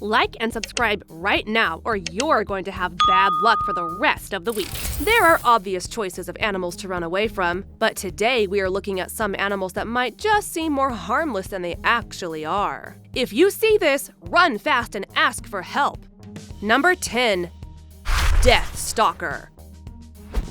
Like and subscribe right now, or you're going to have bad luck for the rest of the week. There are obvious choices of animals to run away from, but today we are looking at some animals that might just seem more harmless than they actually are. If you see this, run fast and ask for help. Number 10. Deathstalker.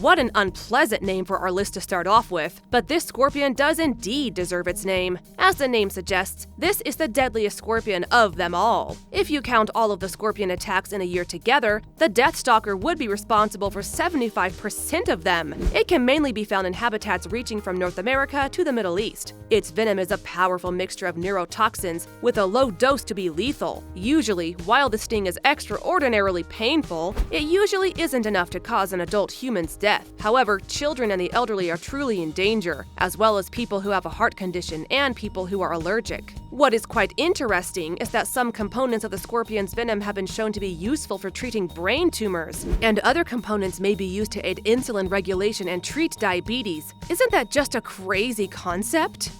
What an unpleasant name for our list to start off with, but this scorpion does indeed deserve its name. As the name suggests, this is the deadliest scorpion of them all. If you count all of the scorpion attacks in a year together, the Deathstalker would be responsible for 75% of them. It can mainly be found in habitats reaching from North America to the Middle East. Its venom is a powerful mixture of neurotoxins with a low dose to be lethal. Usually, while the sting is extraordinarily painful, it usually isn't enough to cause an adult human's death. However, children and the elderly are truly in danger, as well as people who have a heart condition and people who are allergic. What is quite interesting is that some components of the scorpion's venom have been shown to be useful for treating brain tumors, and other components may be used to aid insulin regulation and treat diabetes. Isn't that just a crazy concept?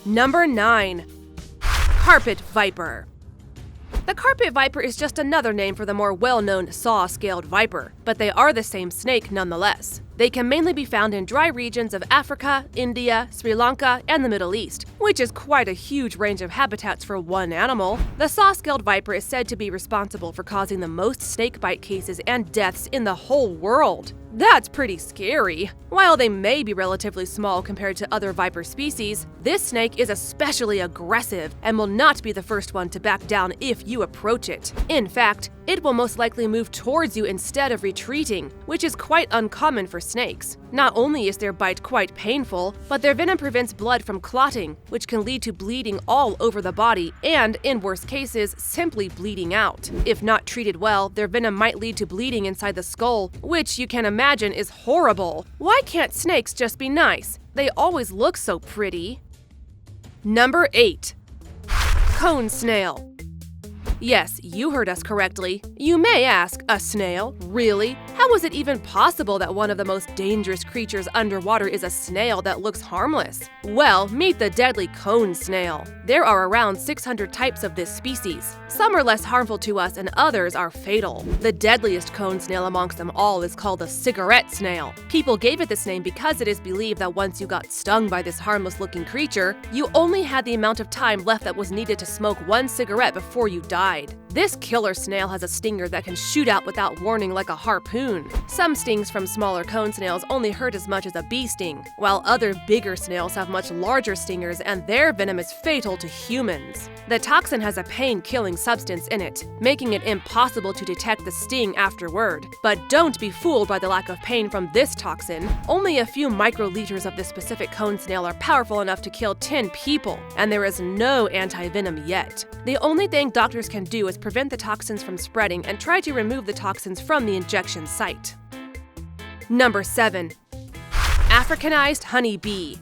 Number 9. Carpet viper. The carpet viper is just another name for the more well-known saw-scaled viper, but they are the same snake nonetheless. They can mainly be found in dry regions of Africa, India, Sri Lanka, and the Middle East, which is quite a huge range of habitats for one animal. The saw-scaled viper is said to be responsible for causing the most snakebite cases and deaths in the whole world. That's pretty scary. While they may be relatively small compared to other viper species, this snake is especially aggressive and will not be the first one to back down if you approach it. In fact, it will most likely move towards you instead of retreating, which is quite uncommon for snakes. Not only is their bite quite painful, but their venom prevents blood from clotting, which can lead to bleeding all over the body and, in worst cases, simply bleeding out. If not treated well, their venom might lead to bleeding inside the skull, which you can imagine is horrible. Why can't snakes just be nice? They always look so pretty. Number 8. Cone snail. Yes, you heard us correctly. You may ask, a snail? Really? How is it even possible that one of the most dangerous creatures underwater is a snail that looks harmless? Well, meet the deadly cone snail. There are around 600 types of this species. Some are less harmful to us and others are fatal. The deadliest cone snail amongst them all is called the cigarette snail. People gave it this name because it is believed that once you got stung by this harmless-looking creature, you only had the amount of time left that was needed to smoke one cigarette before you died. This killer snail has a stinger that can shoot out without warning like a harpoon. Some stings from smaller cone snails only hurt as much as a bee sting, while other bigger snails have much larger stingers and their venom is fatal to humans. The toxin has a pain-killing substance in it, making it impossible to detect the sting afterward. But don't be fooled by the lack of pain from this toxin. Only a few microliters of this specific cone snail are powerful enough to kill 10 people, and there is no anti-venom yet. The only thing doctors can do is prevent the toxins from spreading and try to remove the toxins from the injection site. Number 7. Africanized honeybee.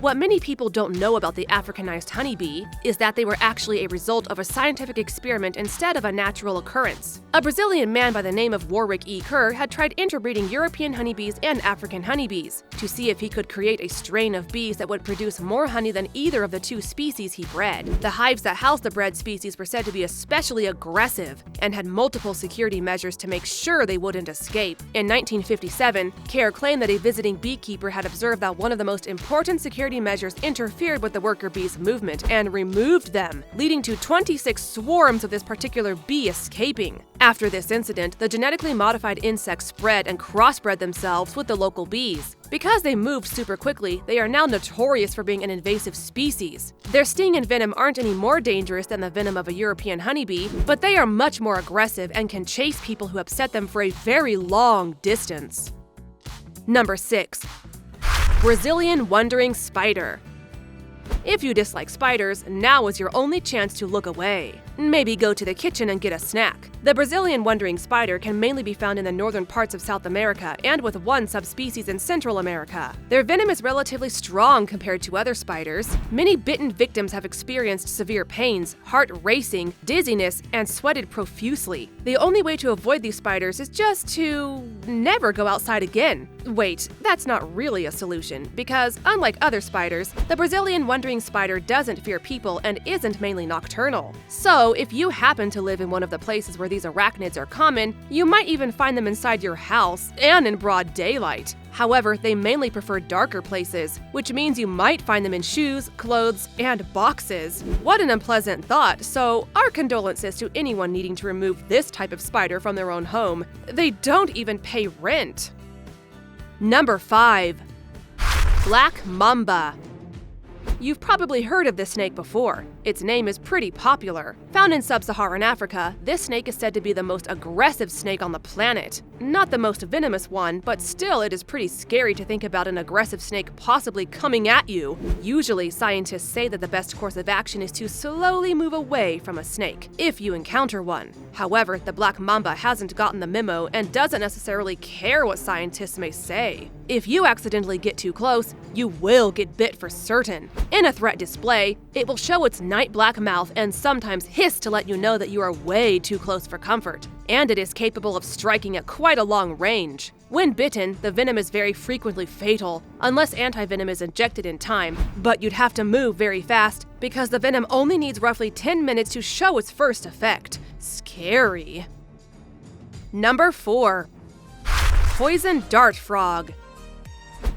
What many people don't know about the Africanized honeybee is that they were actually a result of a scientific experiment instead of a natural occurrence. A Brazilian man by the name of Warwick E. Kerr had tried interbreeding European honeybees and African honeybees to see if he could create a strain of bees that would produce more honey than either of the two species he bred. The hives that housed the bred species were said to be especially aggressive and had multiple security measures to make sure they wouldn't escape. In 1957, Kerr claimed that a visiting beekeeper had observed that one of the most important security measures interfered with the worker bees' movement and removed them, leading to 26 swarms of this particular bee escaping. After this incident, the genetically modified insects spread and crossbred themselves with the local bees. Because they moved super quickly, they are now notorious for being an invasive species. Their sting and venom aren't any more dangerous than the venom of a European honeybee, but they are much more aggressive and can chase people who upset them for a very long distance. Number 6. Brazilian wandering spider. If you dislike spiders, now is your only chance to look away. Maybe go to the kitchen and get a snack. The Brazilian wandering spider can mainly be found in the northern parts of South America and with one subspecies in Central America. Their venom is relatively strong compared to other spiders. Many bitten victims have experienced severe pains, heart racing, dizziness, and sweated profusely. The only way to avoid these spiders is just to never go outside again. Wait, that's not really a solution, because unlike other spiders, the Brazilian wandering ring spider doesn't fear people and isn't mainly nocturnal. So, if you happen to live in one of the places where these arachnids are common, you might even find them inside your house and in broad daylight. However, they mainly prefer darker places, which means you might find them in shoes, clothes, and boxes. What an unpleasant thought, so our condolences to anyone needing to remove this type of spider from their own home. They don't even pay rent. Number 5. Black Mamba. You've probably heard of this snake before. Its name is pretty popular. Found in sub-Saharan Africa, this snake is said to be the most aggressive snake on the planet. Not the most venomous one, but still it is pretty scary to think about an aggressive snake possibly coming at you. Usually, scientists say that the best course of action is to slowly move away from a snake, if you encounter one. However, the black mamba hasn't gotten the memo and doesn't necessarily care what scientists may say. If you accidentally get too close, you will get bit for certain. In a threat display, it will show its night black mouth and sometimes hiss to let you know that you are way too close for comfort. And it is capable of striking at quite a long range. When bitten, the venom is very frequently fatal, unless anti-venom is injected in time, but you'd have to move very fast because the venom only needs roughly 10 minutes to show its first effect. Scary. Number 4. Poison dart frog.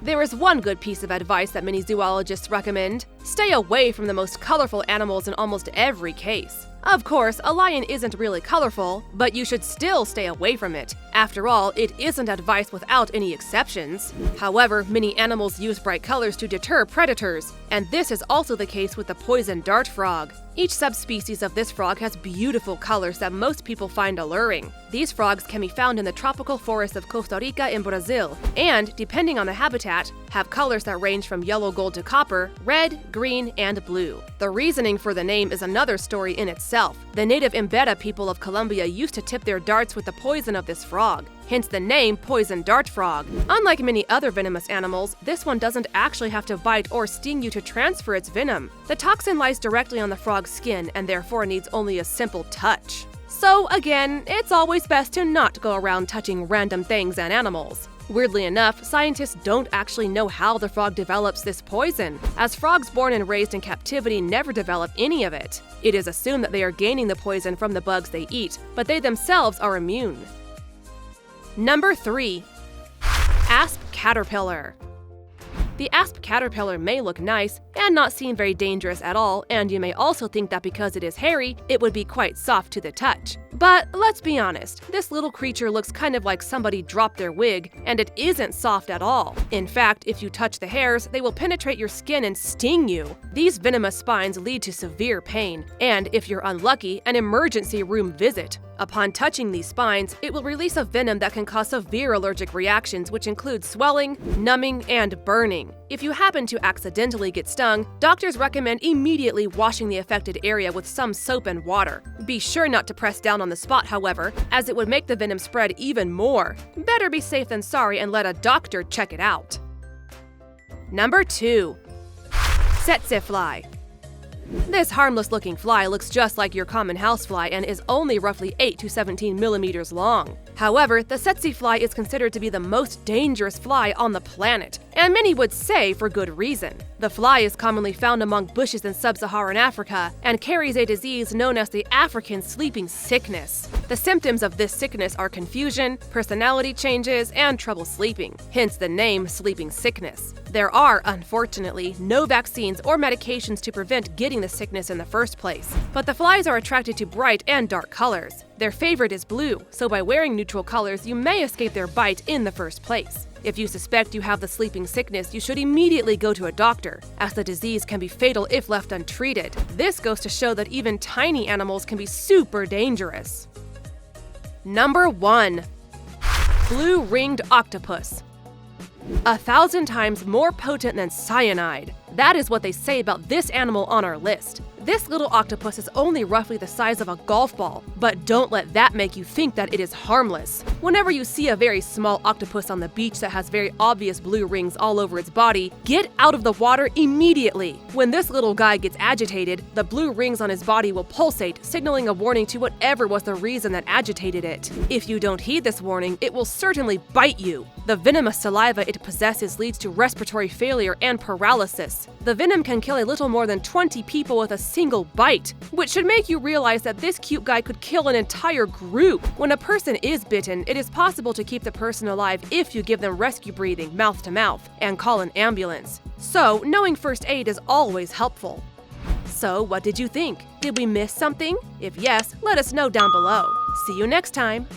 There is one good piece of advice that many zoologists recommend. Stay away from the most colorful animals in almost every case. Of course, a lion isn't really colorful, but you should still stay away from it. After all, it isn't advice without any exceptions. However, many animals use bright colors to deter predators, and this is also the case with the poison dart frog. Each subspecies of this frog has beautiful colors that most people find alluring. These frogs can be found in the tropical forests of Costa Rica and Brazil, and, depending on the habitat, have colors that range from yellow gold to copper, red, green, and blue. The reasoning for the name is another story in itself. The native Imbeta people of Colombia used to tip their darts with the poison of this frog, hence the name poison dart frog. Unlike many other venomous animals, this one doesn't actually have to bite or sting you to transfer its venom. The toxin lies directly on the frog's skin and therefore needs only a simple touch. So again, it's always best to not go around touching random things and animals. Weirdly enough, scientists don't actually know how the frog develops this poison, as frogs born and raised in captivity never develop any of it. It is assumed that they are gaining the poison from the bugs they eat, but they themselves are immune. Number 3. Asp caterpillar. The asp caterpillar may look nice and not seem very dangerous at all, and you may also think that because it is hairy, it would be quite soft to the touch. But let's be honest, this little creature looks kind of like somebody dropped their wig, and it isn't soft at all. In fact, if you touch the hairs, they will penetrate your skin and sting you. These venomous spines lead to severe pain, and if you're unlucky, an emergency room visit. Upon touching these spines, it will release a venom that can cause severe allergic reactions, which include swelling, numbing, and burning. If you happen to accidentally get stung, doctors recommend immediately washing the affected area with some soap and water. Be sure not to press down on the spot, however, as it would make the venom spread even more. Better be safe than sorry and let a doctor check it out. Number 2. Tsetse fly. This harmless-looking fly looks just like your common housefly and is only roughly 8 to 17 millimeters long. However, the tsetse fly is considered to be the most dangerous fly on the planet, and many would say for good reason. The fly is commonly found among bushes in sub-Saharan Africa and carries a disease known as the African sleeping sickness. The symptoms of this sickness are confusion, personality changes, and trouble sleeping, hence the name sleeping sickness. There are, unfortunately, no vaccines or medications to prevent getting the sickness in the first place, but the flies are attracted to bright and dark colors. Their favorite is blue, so by wearing neutral colors, you may escape their bite in the first place. If you suspect you have the sleeping sickness, you should immediately go to a doctor, as the disease can be fatal if left untreated. This goes to show that even tiny animals can be super dangerous. Number 1. Blue-ringed octopus. 1,000 times more potent than cyanide. That is what they say about this animal on our list. This little octopus is only roughly the size of a golf ball, but don't let that make you think that it is harmless. Whenever you see a very small octopus on the beach that has very obvious blue rings all over its body, get out of the water immediately. When this little guy gets agitated, the blue rings on his body will pulsate, signaling a warning to whatever was the reason that agitated it. If you don't heed this warning, it will certainly bite you. The venomous saliva it possesses leads to respiratory failure and paralysis. The venom can kill a little more than 20 people with a single bite, which should make you realize that this cute guy could kill an entire group. When a person is bitten, it is possible to keep the person alive if you give them rescue breathing mouth to mouth and call an ambulance. So, knowing first aid is always helpful. So, what did you think? Did we miss something? If yes, let us know down below. See you next time!